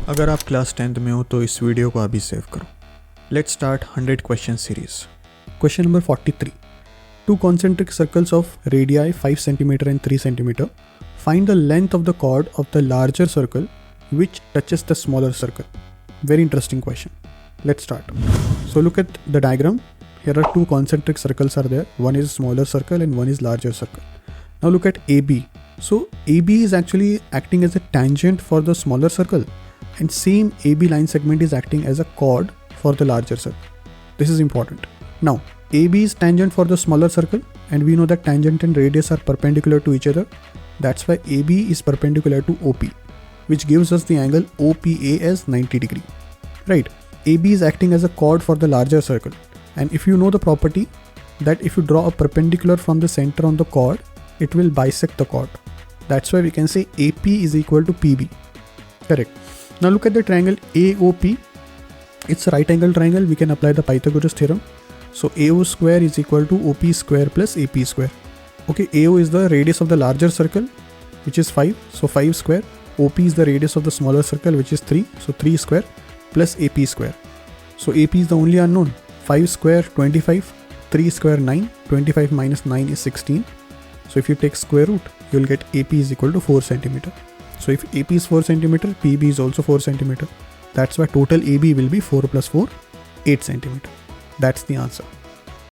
अगर आप class 10th में हो तो इस वीडियो को अभी सेव करो. Let's start 100 question series. Question number 43. Two concentric circles of radii 5 cm and 3 cm. Find the length of the chord of the larger circle which touches the smaller circle. Very interesting question. Let's start. So look at the diagram. Here are two concentric circles are there. One is smaller circle and one is larger circle. Now look at AB. So AB is actually acting as a tangent for the smaller circle, and same AB line segment is acting as a chord for the larger circle. This is important. Now AB is tangent for the smaller circle, and we know that tangent and radius are perpendicular to each other. That's why AB is perpendicular to OP, which gives us the angle OPA as 90 degree. Right? AB is acting as a chord for the larger circle, and if you know the property that if you draw a perpendicular from the center on the chord, it will bisect the chord. That's why we can say AP is equal to PB. Correct. Now look at the triangle AOP. It's a right angle triangle. We can apply the Pythagoras theorem. So AO square is equal to OP square plus AP square. Okay, AO is the radius of the larger circle, which is 5. So 5 square. OP is the radius of the smaller circle, which is 3. So 3 square plus AP square. So AP is the only unknown. 5 square 25. 3 square 9. 25 minus 9 is 16. So if you take square root, you will get AP is equal to 4 centimeter. So if AP is 4 centimeter, PB is also 4 centimeter. That's why total AB will be 4 plus 4, 8 centimeter. That's the answer.